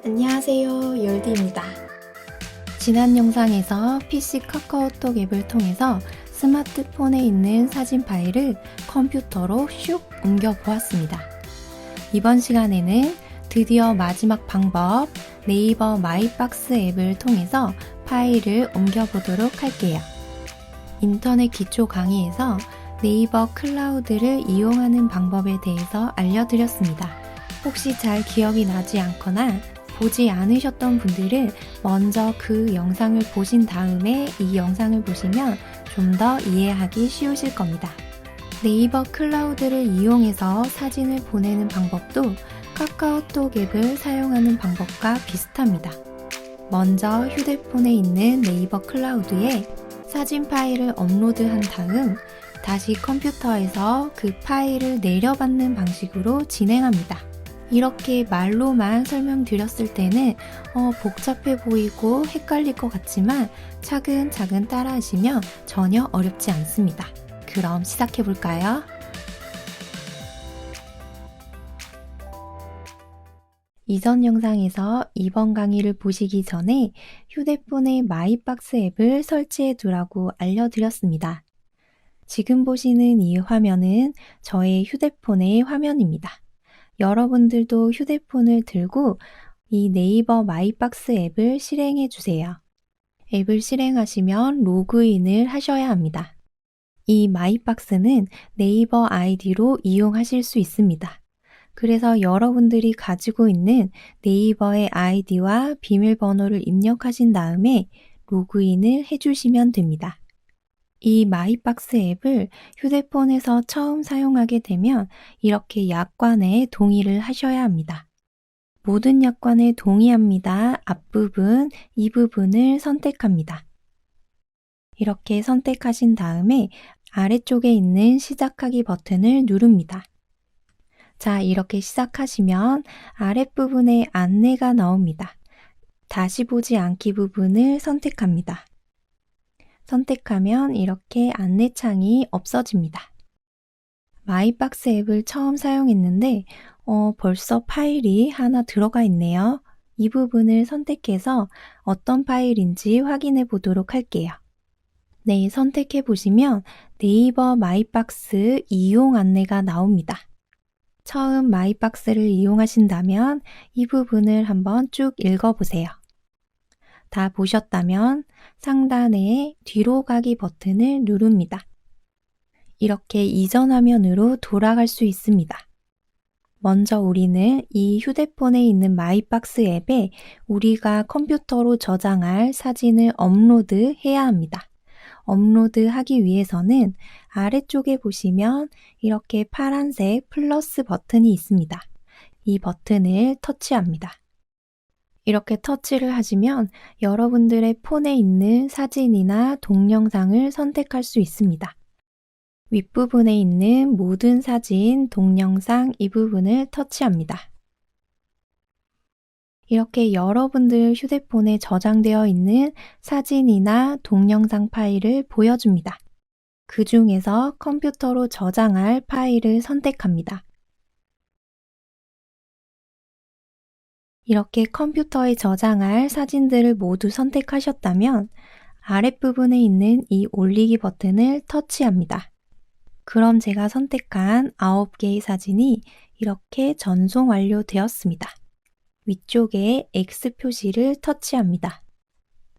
안녕하세요, 열디입니다. 지난 영상에서 PC 카카오톡 앱을 통해서 스마트폰에 있는 사진 파일을 컴퓨터로 슉 옮겨 보았습니다. 이번 시간에는 드디어 마지막 방법 네이버 마이박스 앱을 통해서 파일을 옮겨 보도록 할게요. 인터넷 기초 강의에서 네이버 클라우드를 이용하는 방법에 대해서 알려드렸습니다. 혹시 잘 기억이 나지 않거나 보지 않으셨던 분들은 먼저 그 영상을 보신 다음에 이 영상을 보시면 좀 더 이해하기 쉬우실 겁니다. 네이버 클라우드를 이용해서 사진을 보내는 방법도 카카오톡 앱을 사용하는 방법과 비슷합니다. 먼저 휴대폰에 있는 네이버 클라우드에 사진 파일을 업로드한 다음 다시 컴퓨터에서 그 파일을 내려받는 방식으로 진행합니다. 이렇게 말로만 설명드렸을 때는 복잡해 보이고 헷갈릴 것 같지만 차근차근 따라하시면 전혀 어렵지 않습니다. 그럼 시작해 볼까요? 이전 영상에서 이번 강의를 보시기 전에 휴대폰에 마이박스 앱을 설치해 두라고 알려드렸습니다. 지금 보시는 이 화면은 저의 휴대폰의 화면입니다. 여러분들도 휴대폰을 들고 이 네이버 마이박스 앱을 실행해 주세요. 앱을 실행하시면 로그인을 하셔야 합니다. 이 마이박스는 네이버 아이디로 이용하실 수 있습니다. 그래서 여러분들이 가지고 있는 네이버의 아이디와 비밀번호를 입력하신 다음에 로그인을 해주시면 됩니다. 이 마이박스 앱을 휴대폰에서 처음 사용하게 되면 이렇게 약관에 동의를 하셔야 합니다. 모든 약관에 동의합니다. 앞부분, 이 부분을 선택합니다. 이렇게 선택하신 다음에 아래쪽에 있는 시작하기 버튼을 누릅니다. 자, 이렇게 시작하시면 아랫부분에 안내가 나옵니다. 다시 보지 않기 부분을 선택합니다. 선택하면 이렇게 안내창이 없어집니다. 마이박스 앱을 처음 사용했는데 벌써 파일이 하나 들어가 있네요. 이 부분을 선택해서 어떤 파일인지 확인해 보도록 할게요. 네, 선택해 보시면 네이버 마이박스 이용 안내가 나옵니다. 처음 마이박스를 이용하신다면 이 부분을 한번 쭉 읽어보세요. 다 보셨다면 상단에 뒤로 가기 버튼을 누릅니다. 이렇게 이전 화면으로 돌아갈 수 있습니다. 먼저 우리는 이 휴대폰에 있는 마이박스 앱에 우리가 컴퓨터로 저장할 사진을 업로드해야 합니다. 업로드하기 위해서는 아래쪽에 보시면 이렇게 파란색 플러스 버튼이 있습니다. 이 버튼을 터치합니다. 이렇게 터치를 하시면 여러분들의 폰에 있는 사진이나 동영상을 선택할 수 있습니다. 윗부분에 있는 모든 사진, 동영상 이 부분을 터치합니다. 이렇게 여러분들 휴대폰에 저장되어 있는 사진이나 동영상 파일을 보여줍니다. 그 중에서 컴퓨터로 저장할 파일을 선택합니다. 이렇게 컴퓨터에 저장할 사진들을 모두 선택하셨다면 아랫부분에 있는 이 올리기 버튼을 터치합니다. 그럼 제가 선택한 9개의 사진이 이렇게 전송 완료되었습니다. 위쪽에 X 표시를 터치합니다.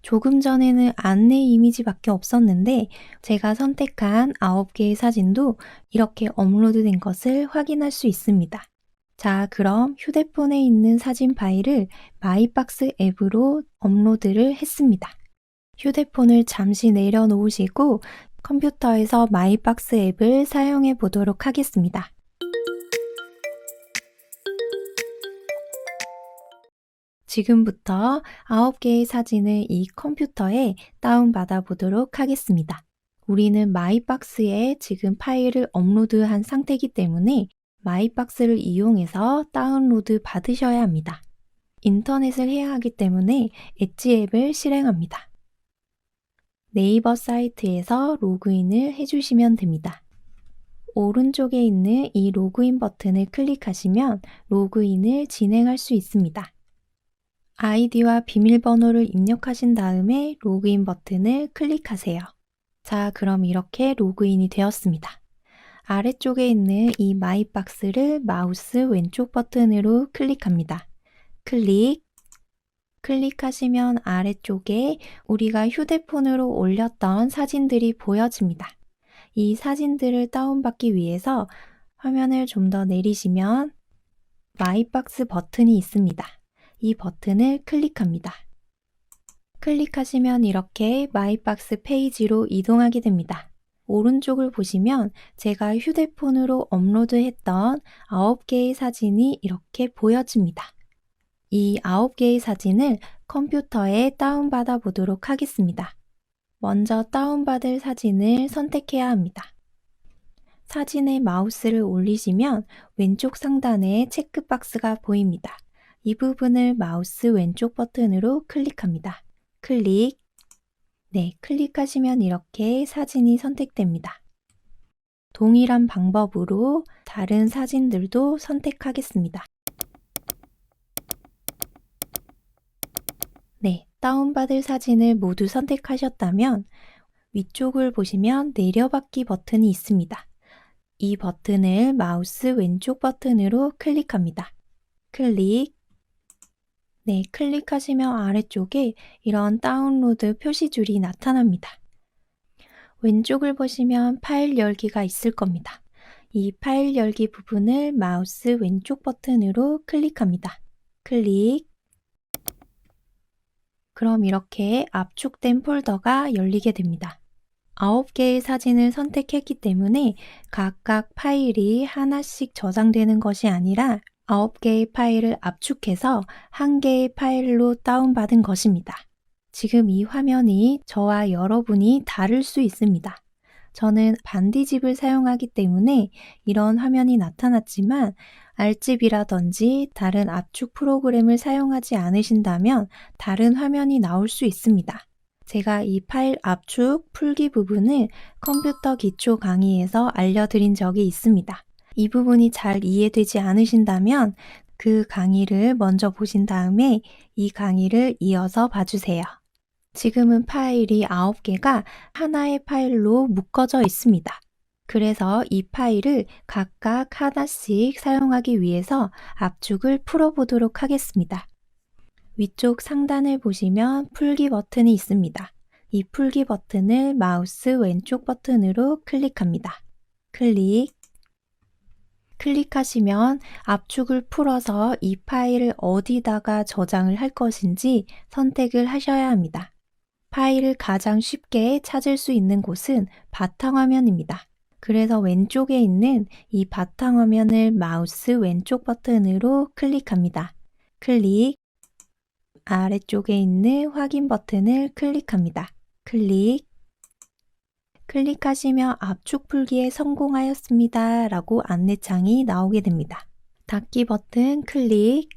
조금 전에는 안내 이미지밖에 없었는데 제가 선택한 9개의 사진도 이렇게 업로드된 것을 확인할 수 있습니다. 자, 그럼 휴대폰에 있는 사진 파일을 마이박스 앱으로 업로드를 했습니다. 휴대폰을 잠시 내려놓으시고 컴퓨터에서 마이박스 앱을 사용해 보도록 하겠습니다. 지금부터 9개의 사진을 이 컴퓨터에 다운받아 보도록 하겠습니다. 우리는 마이박스에 지금 파일을 업로드한 상태이기 때문에 마이박스를 이용해서 다운로드 받으셔야 합니다. 인터넷을 해야 하기 때문에 엣지 앱을 실행합니다. 네이버 사이트에서 로그인을 해주시면 됩니다. 오른쪽에 있는 이 로그인 버튼을 클릭하시면 로그인을 진행할 수 있습니다. 아이디와 비밀번호를 입력하신 다음에 로그인 버튼을 클릭하세요. 자, 그럼 이렇게 로그인이 되었습니다. 아래쪽에 있는 이 마이박스를 마우스 왼쪽 버튼으로 클릭합니다. 클릭하시면 아래쪽에 우리가 휴대폰으로 올렸던 사진들이 보여집니다. 이 사진들을 다운받기 위해서 화면을 좀 더 내리시면 마이박스 버튼이 있습니다. 이 버튼을 클릭합니다. 클릭하시면 이렇게 마이박스 페이지로 이동하게 됩니다. 오른쪽을 보시면 제가 휴대폰으로 업로드했던 9개의 사진이 이렇게 보여집니다. 이 9개의 사진을 컴퓨터에 다운받아 보도록 하겠습니다. 먼저 다운받을 사진을 선택해야 합니다. 사진에 마우스를 올리시면 왼쪽 상단에 체크박스가 보입니다. 이 부분을 마우스 왼쪽 버튼으로 클릭합니다. 클릭하시면 이렇게 사진이 선택됩니다. 동일한 방법으로 다른 사진들도 선택하겠습니다. 다운받을 사진을 모두 선택하셨다면 위쪽을 보시면 내려받기 버튼이 있습니다. 이 버튼을 마우스 왼쪽 버튼으로 클릭합니다. 클릭하시면 아래쪽에 이런 다운로드 표시줄이 나타납니다. 왼쪽을 보시면 파일 열기가 있을 겁니다. 이 파일 열기 부분을 마우스 왼쪽 버튼으로 클릭합니다. 그럼 이렇게 압축된 폴더가 열리게 됩니다. 9개의 사진을 선택했기 때문에 각각 파일이 하나씩 저장되는 것이 아니라 9개의 파일을 압축해서 1개의 파일로 다운받은 것입니다. 지금 이 화면이 저와 여러분이 다를 수 있습니다. 저는 반디집을 사용하기 때문에 이런 화면이 나타났지만 R집이라든지 다른 압축 프로그램을 사용하지 않으신다면 다른 화면이 나올 수 있습니다. 제가 이 파일 압축, 풀기 부분을 컴퓨터 기초 강의에서 알려드린 적이 있습니다. 이 부분이 잘 이해되지 않으신다면 그 강의를 먼저 보신 다음에 이 강의를 이어서 봐주세요. 지금은 파일이 9개가 하나의 파일로 묶어져 있습니다. 그래서 이 파일을 각각 하나씩 사용하기 위해서 압축을 풀어보도록 하겠습니다. 위쪽 상단을 보시면 풀기 버튼이 있습니다. 이 풀기 버튼을 마우스 왼쪽 버튼으로 클릭합니다. 클릭하시면 압축을 풀어서 이 파일을 어디다가 저장을 할 것인지 선택을 하셔야 합니다. 파일을 가장 쉽게 찾을 수 있는 곳은 바탕화면입니다. 그래서 왼쪽에 있는 이 바탕화면을 마우스 왼쪽 버튼으로 클릭합니다. 아래쪽에 있는 확인 버튼을 클릭합니다. 클릭하시면 압축 풀기에 성공하였습니다 라고 안내창이 나오게 됩니다. 닫기 버튼 클릭,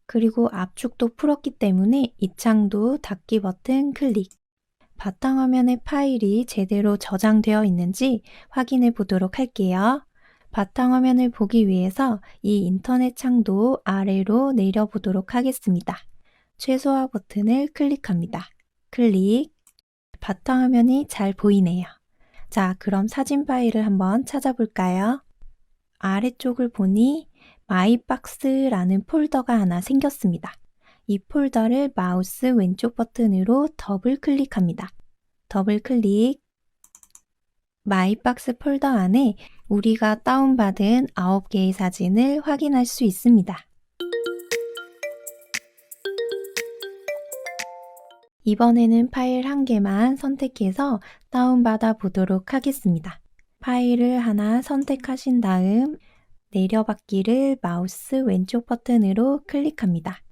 그리고 압축도 풀었기 때문에 이 창도 닫기 버튼 클릭. 바탕화면에 파일이 제대로 저장되어 있는지 확인해 보도록 할게요. 바탕화면을 보기 위해서 이 인터넷 창도 아래로 내려보도록 하겠습니다. 최소화 버튼을 클릭합니다. 바탕화면이 잘 보이네요. 자, 그럼 사진 파일을 한번 찾아볼까요? 아래쪽을 보니 마이박스라는 폴더가 하나 생겼습니다. 이 폴더를 마우스 왼쪽 버튼으로 더블 클릭합니다. 마이박스 폴더 안에 우리가 다운받은 9개의 사진을 확인할 수 있습니다. 이번에는 파일 1개만 선택해서 다운받아 보도록 하겠습니다. 파일을 하나 선택하신 다음 내려받기를 마우스 왼쪽 버튼으로 클릭합니다.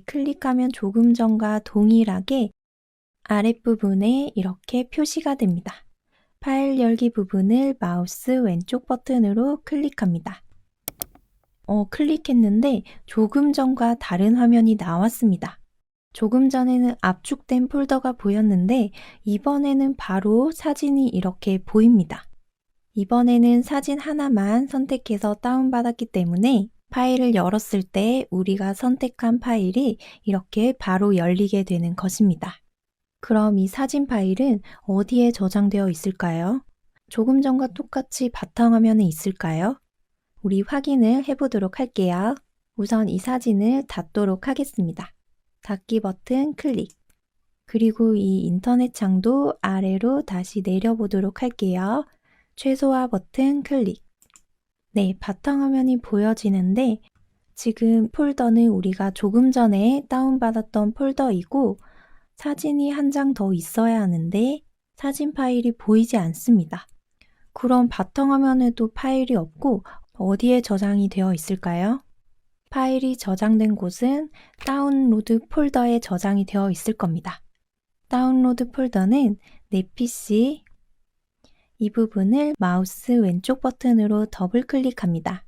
클릭하면 조금 전과 동일하게 아랫부분에 이렇게 표시가 됩니다. 파일 열기 부분을 마우스 왼쪽 버튼으로 클릭합니다. 클릭했는데 조금 전과 다른 화면이 나왔습니다. 조금 전에는 압축된 폴더가 보였는데 이번에는 바로 사진이 이렇게 보입니다. 이번에는 사진 하나만 선택해서 다운받았기 때문에 파일을 열었을 때 우리가 선택한 파일이 이렇게 바로 열리게 되는 것입니다. 그럼 이 사진 파일은 어디에 저장되어 있을까요? 조금 전과 똑같이 바탕화면에 있을까요? 우리 확인을 해보도록 할게요. 우선 이 사진을 닫도록 하겠습니다. 닫기 버튼 클릭. 그리고 이 인터넷 창도 아래로 다시 내려보도록 할게요. 최소화 버튼 클릭. 네, 바탕화면이 보여지는데 지금 폴더는 우리가 조금 전에 다운받았던 폴더이고 사진이 한 장 더 있어야 하는데 사진 파일이 보이지 않습니다. 그럼 바탕화면에도 파일이 없고 어디에 저장이 되어 있을까요? 파일이 저장된 곳은 다운로드 폴더에 저장이 되어 있을 겁니다. 다운로드 폴더는 내 PC 이 부분을 마우스 왼쪽 버튼으로 더블 클릭합니다.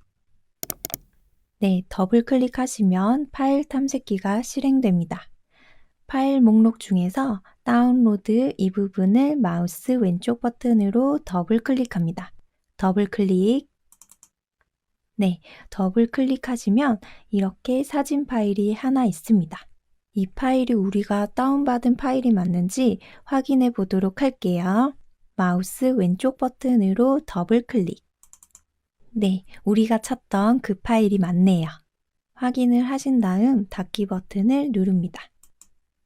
네, 더블 클릭하시면 파일 탐색기가 실행됩니다. 파일 목록 중에서 다운로드 이 부분을 마우스 왼쪽 버튼으로 더블 클릭합니다. 더블 클릭. 네, 더블 클릭하시면 이렇게 사진 파일이 하나 있습니다. 이 파일이 우리가 다운받은 파일이 맞는지 확인해 보도록 할게요. 마우스 왼쪽 버튼으로 더블 클릭. 네, 우리가 찾던 그 파일이 맞네요. 확인을 하신 다음 닫기 버튼을 누릅니다.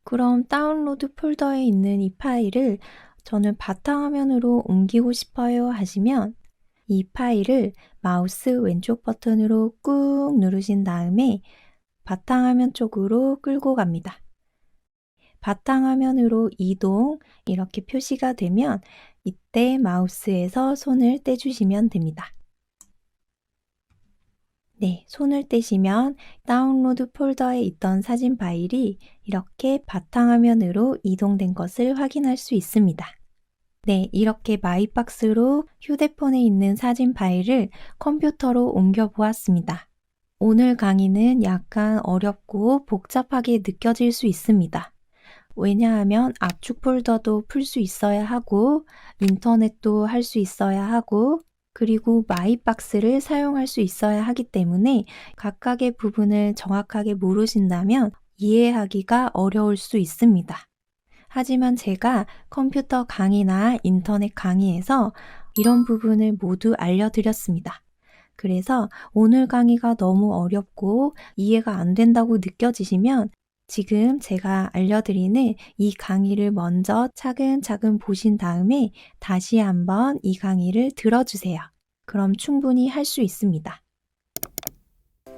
그럼 다운로드 폴더에 있는 이 파일을 저는 바탕화면으로 옮기고 싶어요 하시면 이 파일을 마우스 왼쪽 버튼으로 꾹 누르신 다음에 바탕화면 쪽으로 끌고 갑니다. 바탕화면으로 이동 이렇게 표시가 되면 이때 마우스에서 손을 떼주시면 됩니다. 네, 손을 떼시면 다운로드 폴더에 있던 사진 파일이 이렇게 바탕화면으로 이동된 것을 확인할 수 있습니다. 네, 이렇게 마이박스로 휴대폰에 있는 사진 파일을 컴퓨터로 옮겨 보았습니다. 오늘 강의는 약간 어렵고 복잡하게 느껴질 수 있습니다. 왜냐하면 압축 폴더도 풀 수 있어야 하고 인터넷도 할 수 있어야 하고 그리고 마이박스를 사용할 수 있어야 하기 때문에 각각의 부분을 정확하게 모르신다면 이해하기가 어려울 수 있습니다. 하지만 제가 컴퓨터 강의나 인터넷 강의에서 이런 부분을 모두 알려드렸습니다. 그래서 오늘 강의가 너무 어렵고 이해가 안 된다고 느껴지시면 지금 제가 알려드리는 이 강의를 먼저 차근차근 보신 다음에 다시 한번 이 강의를 들어주세요. 그럼 충분히 할 수 있습니다.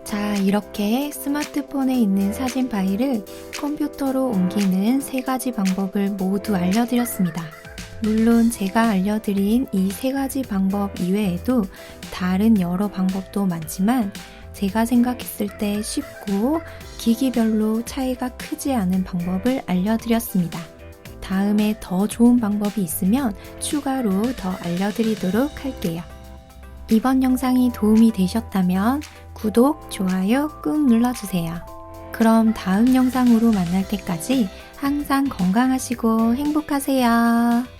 자, 이렇게 스마트폰에 있는 사진 파일을 컴퓨터로 옮기는 3가지 방법을 모두 알려드렸습니다. 물론 제가 알려드린 이 3가지 방법 이외에도 다른 여러 방법도 많지만 제가 생각했을 때 쉽고 기기별로 차이가 크지 않은 방법을 알려드렸습니다. 다음에 더 좋은 방법이 있으면 추가로 더 알려드리도록 할게요. 이번 영상이 도움이 되셨다면 구독, 좋아요 꾹 눌러주세요. 그럼 다음 영상으로 만날 때까지 항상 건강하시고 행복하세요.